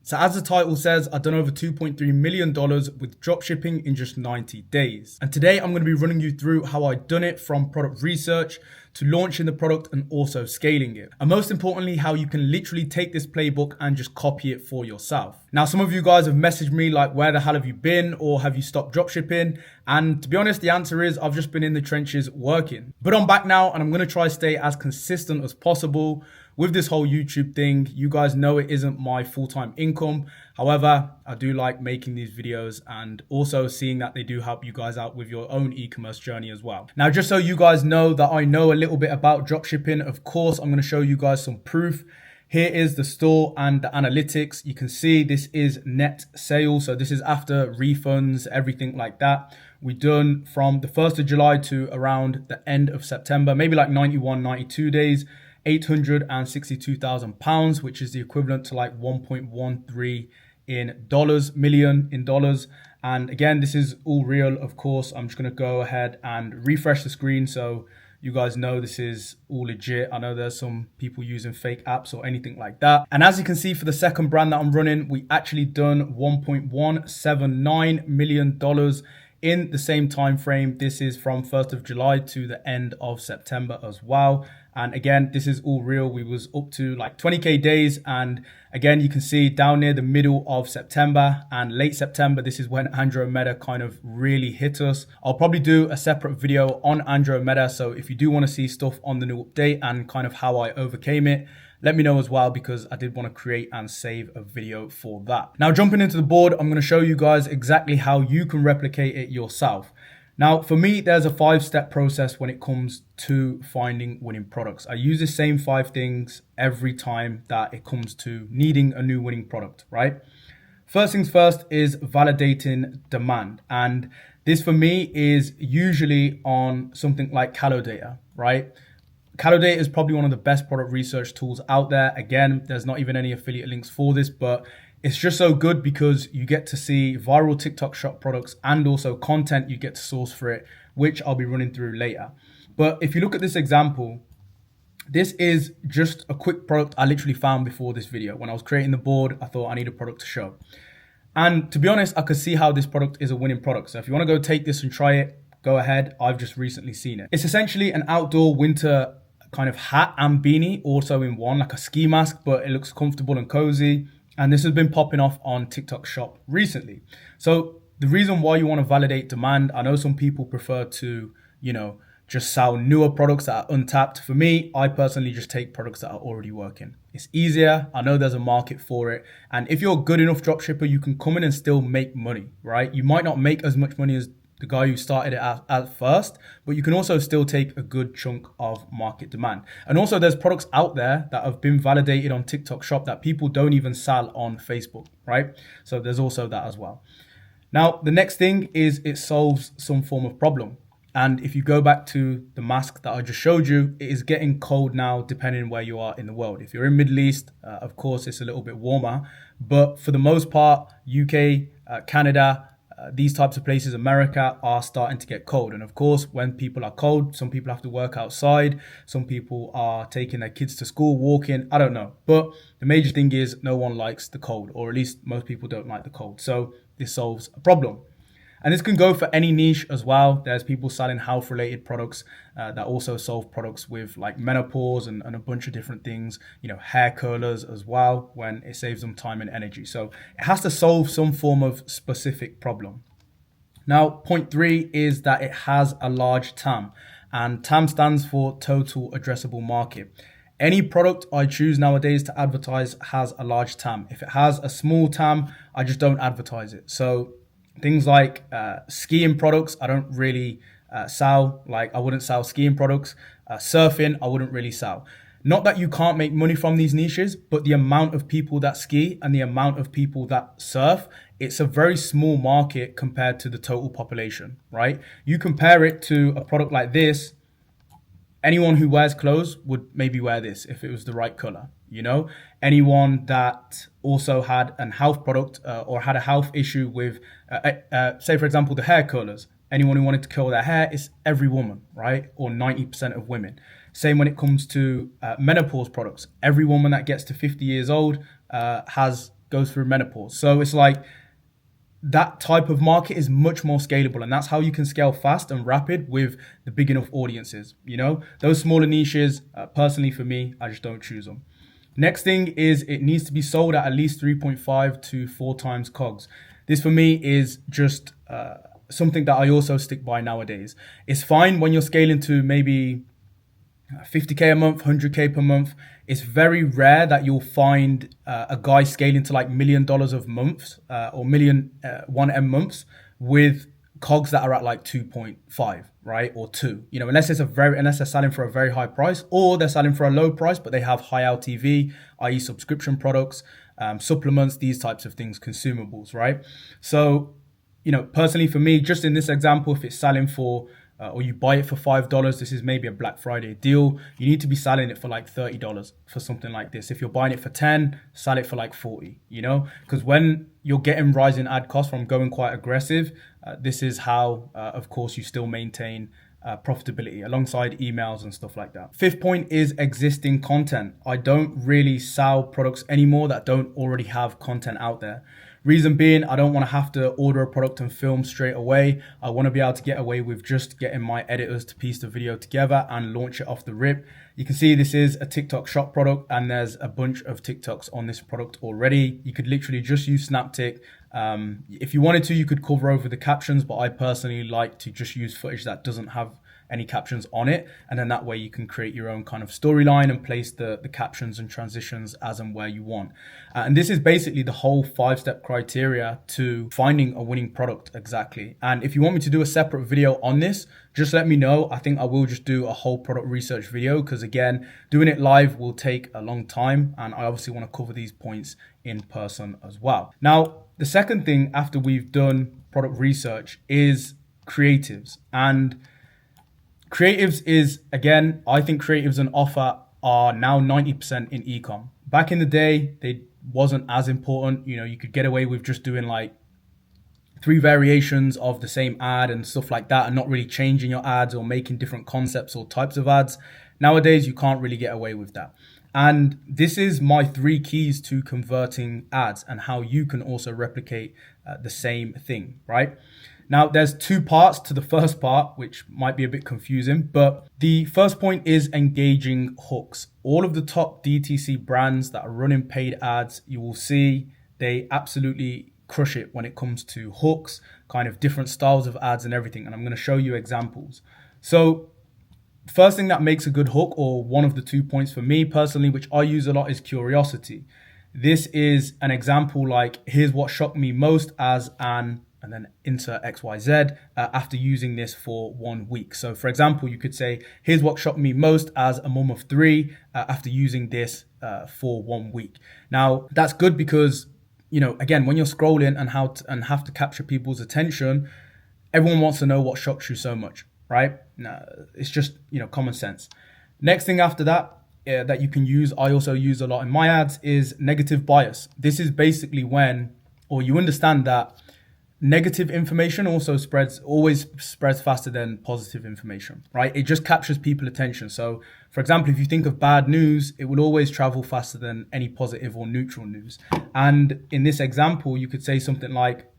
So as the title says, I've done over $2.3 million with dropshipping in just 90 days. And today I'm going to be running you through how I've done it from product research to launching the product and also scaling it. And most importantly, how you can literally take this playbook and just copy it for yourself. Now, some of you guys have messaged me like, where the hell have you been? Or have you stopped dropshipping? And to be honest, the answer is I've just been in the trenches working. But I'm back now and I'm going to try to stay as consistent as possible with this whole YouTube thing. You guys know it isn't my full-time income. However, I do like making these videos and also seeing that they do help you guys out with your own e-commerce journey as well. Now, just so you guys know that I know a little bit about dropshipping, of course, I'm going to show you guys some proof. Here is the store and the analytics. You can see this is net sales. So this is after refunds, everything like that. We done from the 1st of July to around the end of September, maybe like 91, 92 days. £862,000, which is the equivalent to like 1.13 million in dollars. And again, this is all real, of course. I'm just going to go ahead and refresh the screen so you guys know this is all legit. I know there's some people using fake apps or anything like that. And as you can see, for the second brand that I'm running, we actually done $1.179 million in the same time frame. This is from 1st of July to the end of September as well. And again, this is all real. We was up to like 20k days. And again, you can see down near the middle of September and late September, this is when Andromeda kind of really hit us. I'll probably do a separate video on Andromeda. So if you do want to see stuff on the new update and kind of how I overcame it, let me know as well, because I did want to create and save a video for that. Now, jumping into the board, I'm going to show you guys exactly how you can replicate it yourself. Now, for me, there's a 5-step process when it comes to finding winning products. I use the same 5 things every time that it comes to needing a new winning product, right? First things first is validating demand. And this for me is usually on something like Calodata, right? Calodata is probably one of the best product research tools out there. Again, there's not even any affiliate links for this, but it's just so good because you get to see viral TikTok shop products and also content you get to source for it, which I'll be running through later. But if you look at this example, this is just a quick product I literally found before this video. When I was creating the board, I thought I need a product to show. And to be honest, I could see how this product is a winning product. So if you want to go take this and try it, go ahead. I've just recently seen it. It's essentially an outdoor winter kind of hat and beanie, also in one, like a ski mask, but it looks comfortable and cozy. And this has been popping off on TikTok shop recently. So the reason why you want to validate demand, I know some people prefer to, just sell newer products that are untapped. For me, I personally just take products that are already working. It's easier. I know there's a market for it. And if you're a good enough dropshipper, you can come in and still make money, right? You might not make as much money as the guy who started it at first, but you can also still take a good chunk of market demand. And also there's products out there that have been validated on TikTok shop that people don't even sell on Facebook, right? So there's also that as well. Now, the next thing is it solves some form of problem. And if you go back to the mask that I just showed you, it is getting cold now, depending on where you are in the world. If you're in Middle East, of course, it's a little bit warmer, but for the most part, UK, Canada, these types of places, America, are starting to get cold. And of course, when people are cold, some people have to work outside. Some people are taking their kids to school, walking. I don't know. But the major thing is no one likes the cold, or at least most people don't like the cold. So this solves a problem. And this can go for any niche as well. There's people selling health-related products that also solve products with like menopause and a bunch of different things, hair curlers as well, when it saves them time and energy. So it has to solve some form of specific problem. Now, point 3 is that it has a large TAM, and TAM stands for total addressable market. Any product I choose nowadays to advertise has a large TAM. If it has a small TAM, I just don't advertise it. So things like skiing products, I don't really sell. Like I wouldn't sell skiing products. Surfing, I wouldn't really sell. Not that you can't make money from these niches, but the amount of people that ski and the amount of people that surf, it's a very small market compared to the total population, right? You compare it to a product like this, anyone who wears clothes would maybe wear this if it was the right color. Anyone that also had a health product or had a health issue with, say, for example, the hair curlers. Anyone who wanted to curl their hair, is every woman, right? Or 90% of women. Same when it comes to menopause products. Every woman that gets to 50 years old has goes through menopause. So it's like that type of market is much more scalable, and that's how you can scale fast and rapid with the big enough audiences. Those smaller niches, personally for me, I just don't choose them. Next thing is it needs to be sold at least 3.5 to 4 times COGS. This for me is just something that I also stick by nowadays. It's fine when you're scaling to maybe 50K a month, 100K per month. It's very rare that you'll find a guy scaling to like $1 million of months or million 1M months with COGS that are at like 2.5, right? Or 2, unless they're selling for a very high price, or they're selling for a low price, but they have high LTV, i.e. subscription products, supplements, these types of things, consumables, right? So, personally for me, just in this example, if it's selling for or you buy it for $5, this is maybe a Black Friday deal, you need to be selling it for like $30 for something like this. If you're buying it for 10, sell it for like 40, because when you're getting rising ad costs from going quite aggressive, this is how, of course, you still maintain profitability alongside emails and stuff like that. Fifth point is existing content. I don't really sell products anymore that don't already have content out there. Reason being, I don't want to have to order a product and film straight away. I want to be able to get away with just getting my editors to piece the video together and launch it off the rip. You can see this is a TikTok shop product, and there's a bunch of TikToks on this product already. You could literally just use Snaptic. If you wanted to, you could cover over the captions, but I personally like to just use footage that doesn't have any captions on it, and then that way you can create your own kind of storyline and place the captions and transitions as and where you want. And this is basically the whole 5-step criteria to finding a winning product exactly. And if you want me to do a separate video on this, just let me know. I think I will just do a whole product research video, because again, doing it live will take a long time, and I obviously want to cover these points in person as well. Now, the second thing after we've done product research is creatives. And creatives is, again, I think creatives and offer are now 90% in ecom. Back in the day, they wasn't as important. You could get away with just doing like 3 variations of the same ad and stuff like that, and not really changing your ads or making different concepts or types of ads. Nowadays, you can't really get away with that. And this is my 3 keys to converting ads and how you can also replicate the same thing, right? Now, there's 2 parts to the first part, which might be a bit confusing, but the first point is engaging hooks. All of the top DTC brands that are running paid ads, you will see they absolutely crush it when it comes to hooks, kind of different styles of ads and everything. And I'm going to show you examples. So first thing that makes a good hook, or one of the 2 points for me personally, which I use a lot, is curiosity. This is an example like, here's what shocked me most as an, and then insert XYZ after using this for 1 week. So for example, you could say, here's what shocked me most as a mom of 3 after using this for 1 week. Now, that's good because, again, when you're scrolling and have to capture people's attention, everyone wants to know what shocks you so much, right? No, it's just, common sense. Next thing after that, that you can use, I also use a lot in my ads, is negative bias. This is basically when, or you understand that negative information always spreads faster than positive information, right? It just captures people's attention. So for example, if you think of bad news, it will always travel faster than any positive or neutral news. And in this example, you could say something like,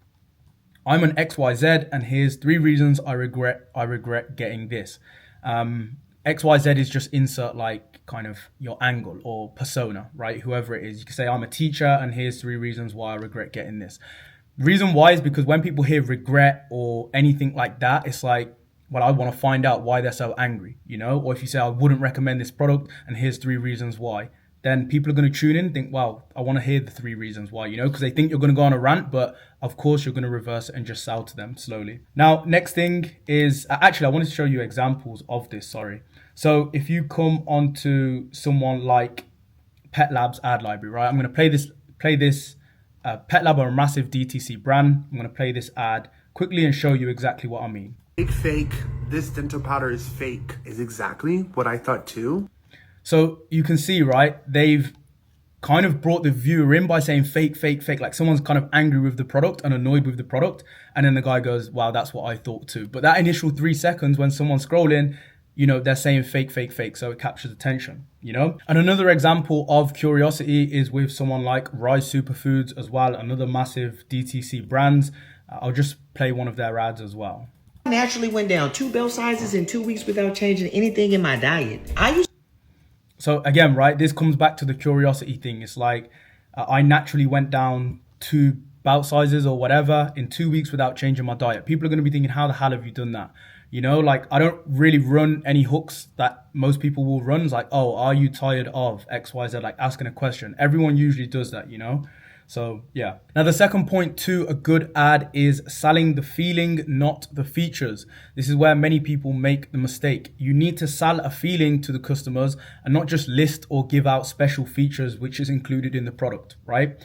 I'm an XYZ and here's 3 reasons I regret getting this. XYZ is just insert like kind of your angle or persona, right? Whoever it is, you can say I'm a teacher and here's 3 reasons why I regret getting this. Reason why is because when people hear regret or anything like that, it's like, well, I want to find out why they're so angry, Or if you say, I wouldn't recommend this product and here's 3 reasons why, then people are going to tune in and think, wow, I want to hear the 3 reasons why, because they think you're going to go on a rant, but of course you're going to reverse it and just sell to them slowly. Now, next thing is, actually, I wanted to show you examples of this, sorry. So if you come onto someone like Pet Lab's ad library, right? I'm going to play this. Pet Lab are a massive DTC brand. I'm going to play this ad quickly and show you exactly what I mean. Fake, this dental powder is fake, is exactly what I thought too. So you can see, right, they've kind of brought the viewer in by saying fake, fake, fake, like someone's kind of angry with the product and annoyed with the product. And then the guy goes, wow, that's what I thought too. But that initial 3 seconds when someone's scrolling, they're saying fake, fake, fake. So it captures attention, And another example of curiosity is with someone like Rise Superfoods as well, another massive DTC brand. I'll just play one of their ads as well. Naturally went down 2 belt sizes in 2 weeks without changing anything in my diet. So again, right, this comes back to the curiosity thing. It's like I naturally went down 2 belt sizes or whatever in 2 weeks without changing my diet. People are going to be thinking, how the hell have you done that? Like I don't really run any hooks that most people will run. It's like, oh, are you tired of XYZ? Like asking a question. Everyone usually does that, So yeah. Now the second point to a good ad is selling the feeling, not the features. This is where many people make the mistake. You need to sell a feeling to the customers and not just list or give out special features which is included in the product, right?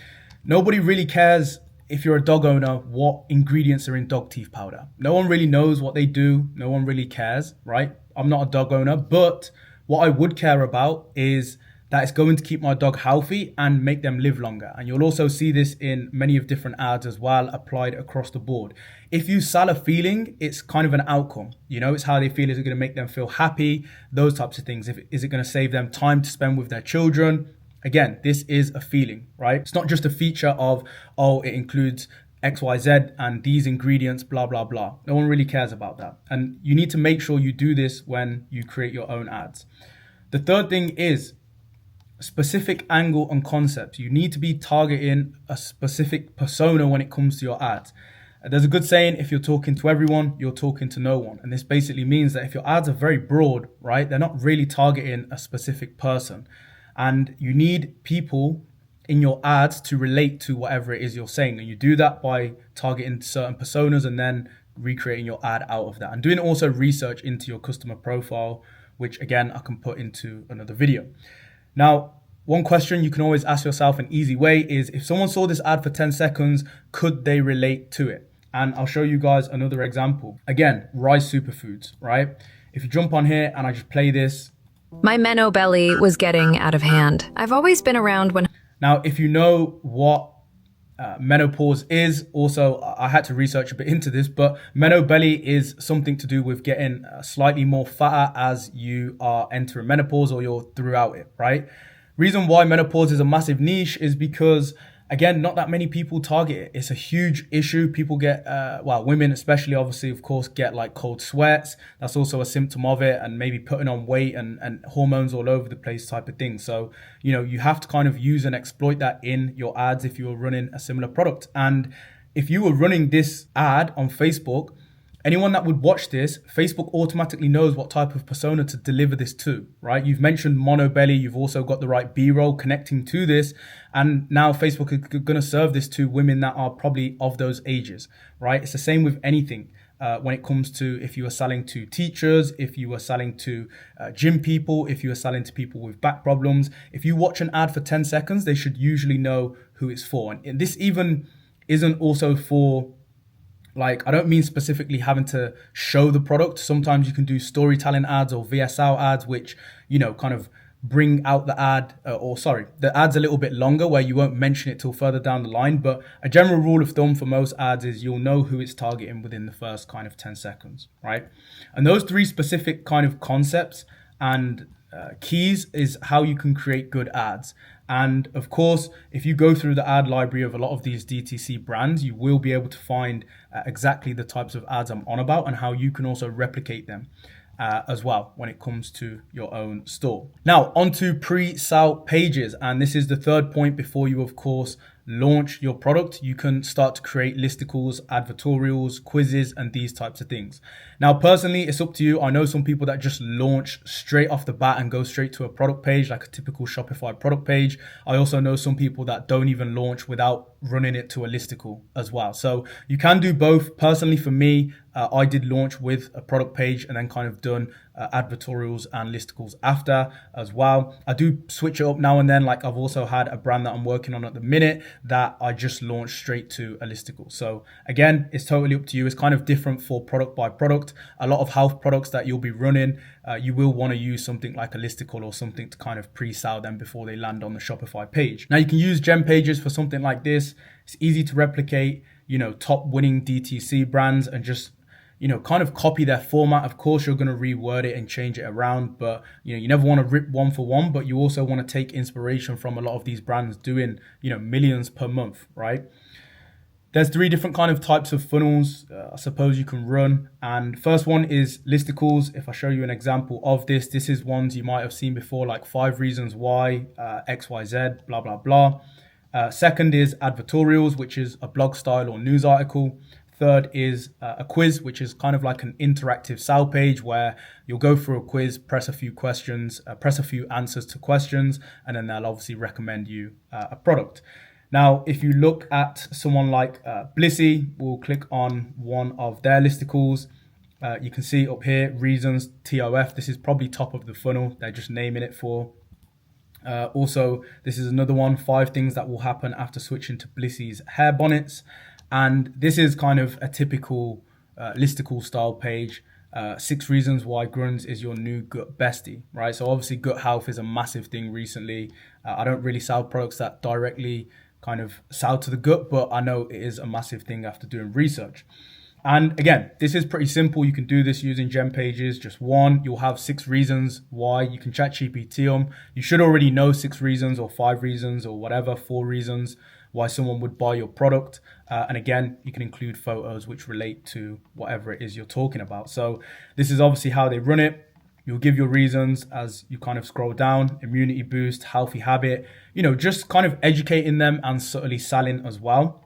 Nobody really cares if you're a dog owner what ingredients are in dog teeth powder. No one really knows what they do. No one really cares, right? I'm not a dog owner, but what I would care about is that it's going to keep my dog healthy and make them live longer. And you'll also see this in many of different ads as well, applied across the board. If you sell a feeling, it's kind of an outcome. It's how they feel. Is it going to make them feel happy? Those types of things. Is it going to save them time to spend with their children? Again, this is a feeling, right? It's not just a feature of, oh, it includes XYZ and these ingredients, blah, blah, blah. No one really cares about that. And you need to make sure you do this when you create your own ads. The third thing is specific angle and concept. You need to be targeting a specific persona when it comes to your ads. There's a good saying, if you're talking to everyone, you're talking to no one. And this basically means that if your ads are very broad, right, they're not really targeting a specific person. And you need people in your ads to relate to whatever it is you're saying. And you do that by targeting certain personas and then recreating your ad out of that. And doing also research into your customer profile, which again, I can put into another video. Now, one question you can always ask yourself, an easy way, is if someone saw this ad for 10 seconds, could they relate to it? And I'll show you guys another example. Again, Rise Superfoods, right? If you jump on here and I just play this. My Menno belly was getting out of hand. I've always been around when... Now, if you know what menopause is, also I had to research a bit into this, but Menno belly is something to do with getting slightly more fatter as you are entering menopause or you're throughout it, right? Reason why menopause is a massive niche is because, again, not that many people target it. It's a huge issue. People get, women especially, obviously, of course, get like cold sweats. That's also a symptom of it, and maybe putting on weight and hormones all over the place type of thing. So, you have to kind of use and exploit that in your ads if you are running a similar product. And if you were running this ad on Facebook, anyone that would watch this, Facebook automatically knows what type of persona to deliver this to, right? You've mentioned mono belly. You've also got the right B-roll connecting to this. And now Facebook is going to serve this to women that are probably of those ages, right? It's the same with anything. When it comes to if you are selling to teachers, if you are selling to gym people, if you are selling to people with back problems, if you watch an ad for 10 seconds, they should usually know who it's for. And this even isn't also for... I don't mean specifically having to show the product. Sometimes you can do storytelling ads or VSL ads, which, kind of bring out the ad, the ad's a little bit longer where you won't mention it till further down the line. But a general rule of thumb for most ads is you'll know who it's targeting within the first kind of 10 seconds, right? And those 3 specific kind of concepts and keys is how you can create good ads. And of course, if you go through the ad library of a lot of these DTC brands, you will be able to find exactly the types of ads I'm on about and how you can also replicate them as well when it comes to your own store. Now, onto pre-sale pages. And this is the third point before you, of course, launch your product. You can start to create listicles, advertorials, quizzes, and these types of things. Now, personally, it's up to you. I know some people that just launch straight off the bat and go straight to a product page, like a typical Shopify product page. I also know some people that don't even launch without running it to a listicle as well. So you can do both. Personally, for me, I did launch with a product page and then kind of done advertorials and listicles after as well. I do switch it up now and then. Like I've also had a brand that I'm working on at the minute that I just launched straight to a listicle. So again, it's totally up to you. It's kind of different for product by product. A lot of health products that you'll be running, you will want to use something like a listicle or something to kind of pre-sell them before they land on the Shopify page. Now you can use gem pages for something like this. It's easy to replicate, top winning DTC brands and just kind of copy their format. Of course, you're going to reword it and change it around, but you never want to rip one for one, but you also want to take inspiration from a lot of these brands doing, millions per month, right? There's 3 different kind of types of funnels, I suppose you can run. And first one is listicles. If I show you an example of this is ones you might have seen before, like 5 reasons why, XYZ, blah, blah, blah. Second is advertorials, which is a blog style or news article. Third is a quiz, which is kind of like an interactive sale page where you'll go through a quiz, press a few questions, press a few answers to questions, and then they'll obviously recommend you a product. Now, if you look at someone like Blissy, we'll click on one of their listicles. You can see up here, reasons, TOF. This is probably top of the funnel. They're just naming it for. Also, this is another one, 5 things that will happen after switching to Blissy's hair bonnets. And this is kind of a typical listicle style page. 6 reasons why Grunz is your new gut bestie, right? So obviously gut health is a massive thing recently. I don't really sell products that directly kind of sell to the gut, but I know it is a massive thing after doing research. And again, this is pretty simple. You can do this using gem pages. Just one, you'll have 6 reasons why. You can chat GPT them. You should already know 6 reasons or 5 reasons or whatever, 4 reasons why someone would buy your product. And again, you can include photos which relate to whatever it is you're talking about. So this is obviously how they run it. You'll give your reasons as you kind of scroll down: immunity boost, healthy habit, just kind of educating them and subtly selling as well.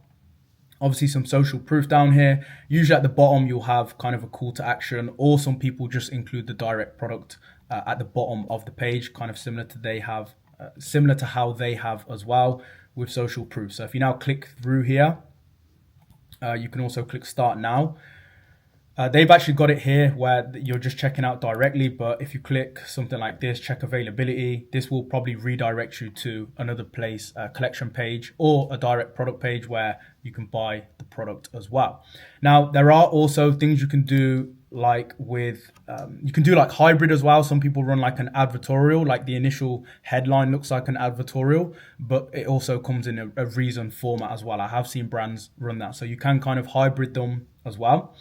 Obviously some social proof down here. Usually at the bottom, you'll have kind of a call to action, or some people just include the direct product at the bottom of the page, kind of similar to how they have as well with social proof. So if you now click through here, you can also click start now. They've actually got it here where you're just checking out directly, but if you click something like this, check availability, this will probably redirect you to another place, a collection page or a direct product page where you can buy the product as well. Now, there are also things you can do like you can do like hybrid as well. Some people run like an advertorial, like the initial headline looks like an advertorial, but it also comes in a reason format as well. I have seen brands run that. So you can kind of hybrid them as well.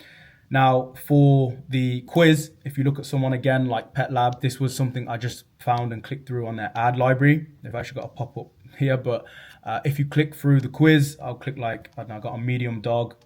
Now, for the quiz, if you look at someone again like Pet Lab, this was something I just found and clicked through on their ad library. They've actually got a pop-up here, but if you click through the quiz, I'll click like, I don't know, I got a medium dog.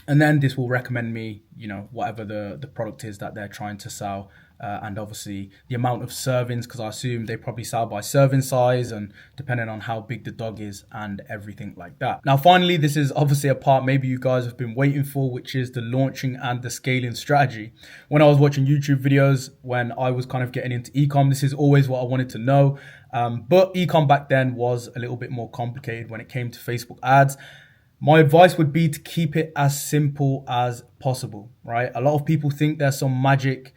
And then this will recommend me, whatever the product is that they're trying to sell. And obviously the amount of servings, because I assume they probably sell by serving size and depending on how big the dog is and everything like that. Now, finally, this is obviously a part maybe you guys have been waiting for, which is the launching and the scaling strategy. When I was watching YouTube videos, when I was kind of getting into ecom, this is always what I wanted to know. But ecom back then was a little bit more complicated when it came to Facebook ads. My advice would be to keep it as simple as possible, right? A lot of people think there's some magic,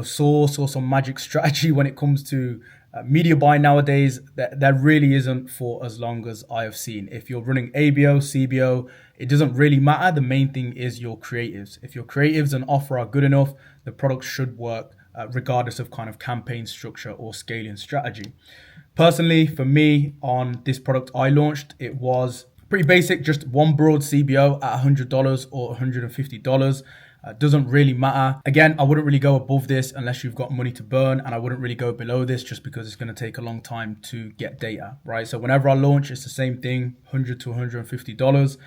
source or some magic strategy when it comes to media buying nowadays. That really isn't, for as long as I have seen. If you're running ABO, CBO, it doesn't really matter. The main thing is your creatives. If your creatives and offer are good enough, the product should work regardless of kind of campaign structure or scaling strategy. Personally, for me, on this product I launched, it was pretty basic, just one broad CBO at $100 or $150. Doesn't really matter. Again, I wouldn't really go above this unless you've got money to burn, and I wouldn't really go below this just because it's going to take a long time to get data, right? So whenever I launch, it's the same thing, $100 to $150.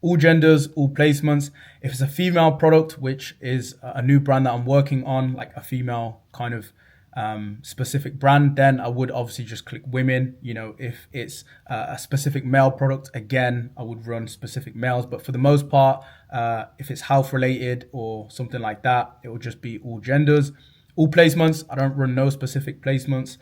All genders, all placements. If it's a female product, which is a new brand that I'm working on, like a female kind of specific brand, then I would obviously just click women. If it's a specific male product, again, I would run specific males. But for the most part, if it's health related or something like that, it will just be all genders. All placements, I don't run no specific placements.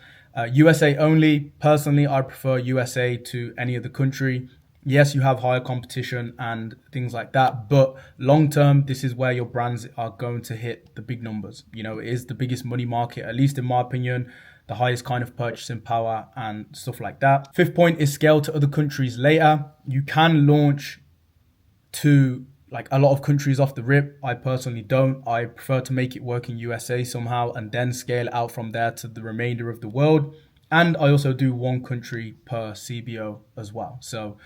USA only. Personally, I prefer USA to any other country. Yes, you have higher competition and things like that, but long term, this is where your brands are going to hit the big numbers. It is the biggest money market, at least in my opinion, the highest kind of purchasing power and stuff like that. 5th point is scale to other countries later. You can launch to like a lot of countries off the rip. I personally don't. I prefer to make it work in USA somehow and then scale out from there to the remainder of the world. And I also do 1 country per CBO as well. So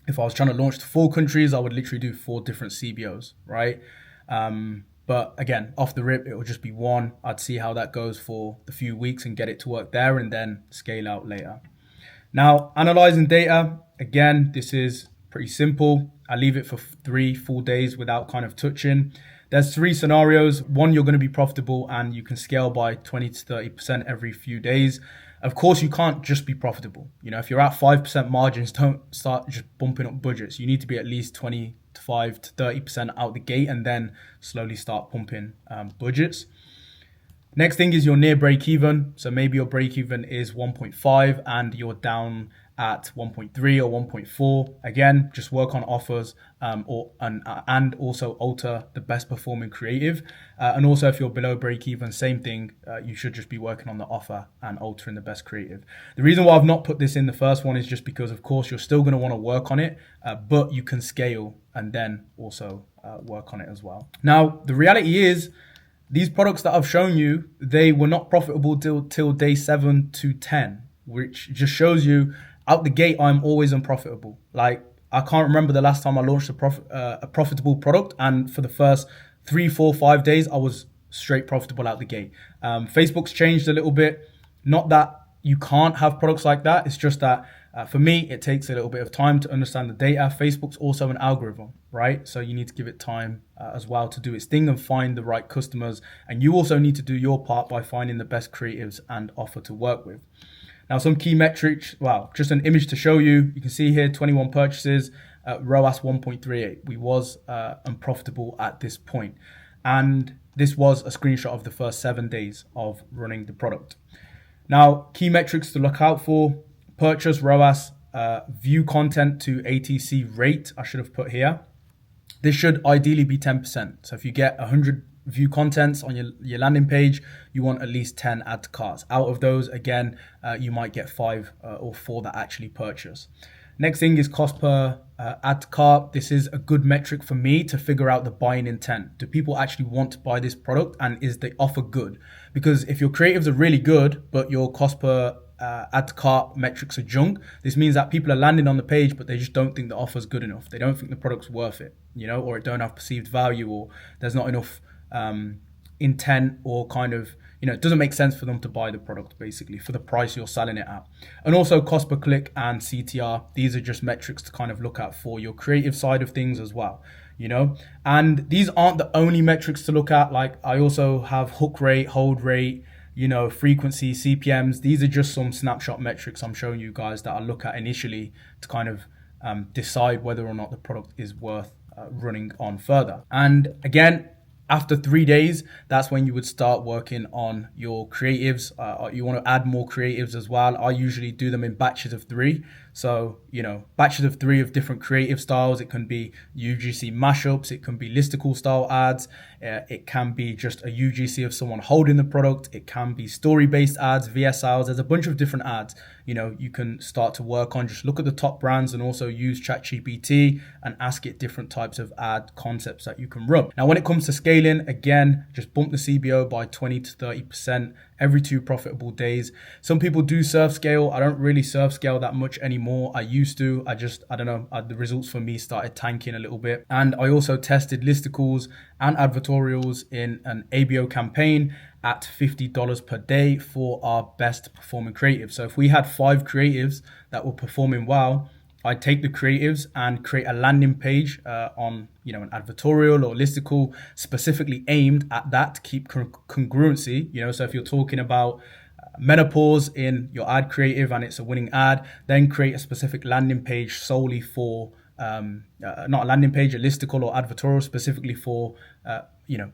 if I was trying to launch to 4 countries, I would literally do 4 different CBOs, right? But again, off the rip, it will just be one. I'd see how that goes for the few weeks and get it to work there and then scale out later. Now, analyzing data, again, this is pretty simple. I leave it for 3 full days without kind of touching. There's 3 scenarios. One, you're going to be profitable and you can scale by 20 to 30% every few days. Of course, you can't just be profitable. If you're at 5% margins, don't start just bumping up budgets. You need to be at least 25 to 30% out the gate and then slowly start pumping budgets. Next thing is your near break even. So maybe your break even is 1.5 and you're down at 1.3 or 1.4. Again, just work on offers and also alter the best performing creative. And also if you're below break even, same thing, you should just be working on the offer and altering the best creative. The reason why I've not put this in the first one is just because of course you're still going to want to work on it, but you can scale and then also work on it as well. Now, the reality is, these products that I've shown you, they were not profitable till day 7 to 10, which just shows you out the gate, I'm always unprofitable. Like, I can't remember the last time I launched a profitable product. And for the first 3, 4, 5 days, I was straight profitable out the gate. Facebook's changed a little bit. Not that you can't have products like that. It's just that for me, it takes a little bit of time to understand the data. Facebook's also an algorithm, right? So you need to give it time as well to do its thing and find the right customers. And you also need to do your part by finding the best creatives and offer to work with. Now, some key metrics, well, just an image to show you. You can see here 21 purchases, ROAS 1.38. We was unprofitable at this point. And this was a screenshot of the first 7 days of running the product. Now, key metrics to look out for: purchase ROAS, view content to ATC rate, I should have put here. This should ideally be 10%. So if you get 100 view contents on your landing page, you want at least 10 add to carts. Out of those, again, you might get 5 or 4 that actually purchase. Next thing is cost per add to cart. This is a good metric for me to figure out the buying intent. Do people actually want to buy this product, and is the offer good? Because if your creatives are really good, but your cost per add to cart metrics are junk, this means that people are landing on the page, but they just don't think the offer's good enough. They don't think the product's worth it, or it don't have perceived value, or there's not enough intent, or kind of, it doesn't make sense for them to buy the product basically for the price you're selling it at. And also cost per click and CTR. These are just metrics to kind of look at for your creative side of things as well, and these aren't the only metrics to look at. Like, I also have hook rate, hold rate, frequency, CPMs. These are just some snapshot metrics I'm showing you guys that I look at initially to kind of decide whether or not the product is worth running on further. And again, after 3 days, that's when you would start working on your creatives. You want to add more creatives as well. I usually do them in batches of 3. So, batches of 3 of different creative styles. It can be UGC mashups. It can be listicle style ads. It can be just a UGC of someone holding the product. It can be story-based ads, VSLs. There's a bunch of different ads, you can start to work on. Just look at the top brands and also use ChatGPT and ask it different types of ad concepts that you can run. Now, when it comes to scaling, again, just bump the CBO by 20 to 30% every 2 profitable days. Some people do surf scale. I don't really surf scale that much anymore. I used to. I don't know. The results for me started tanking a little bit. And I also tested listicles and advertorials in an ABO campaign at $50 per day for our best performing creatives. So if we had 5 creatives that were performing well, I'd take the creatives and create a landing page on, an advertorial or listicle specifically aimed at that to keep congruency. So if you're talking about menopause in your ad creative and it's a winning ad, then create a specific landing page solely for, not a landing page, a listicle or advertorial specifically for,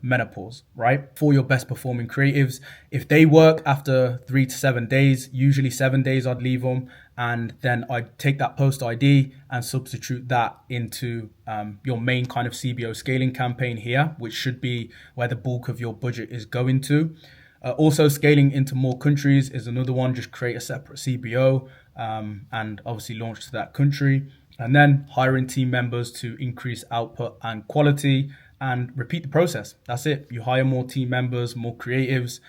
menopause, right? For your best performing creatives. If they work after 3 to 7 days, usually 7 days, I'd leave them. And then I'd take that post ID and substitute that into your main kind of CBO scaling campaign here, which should be where the bulk of your budget is going to. Also, scaling into more countries is another one. Just create a separate CBO and obviously launch to that country. And then hiring team members to increase output and quality, and repeat the process. That's it. You hire more team members, more creatives,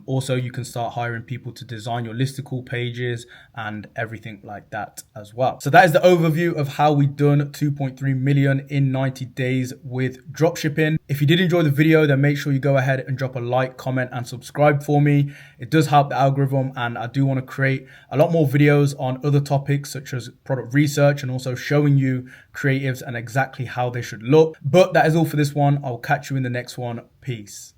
Also, you can start hiring people to design your listicle pages and everything like that as well. So that is the overview of how we done 2.3 million in 90 days with dropshipping. If you did enjoy the video, then make sure you go ahead and drop a like, comment, and subscribe for me. It does help the algorithm, and I do want to create a lot more videos on other topics such as product research and also showing you creatives and exactly how they should look. But that is all for this one. I'll catch you in the next one. Peace.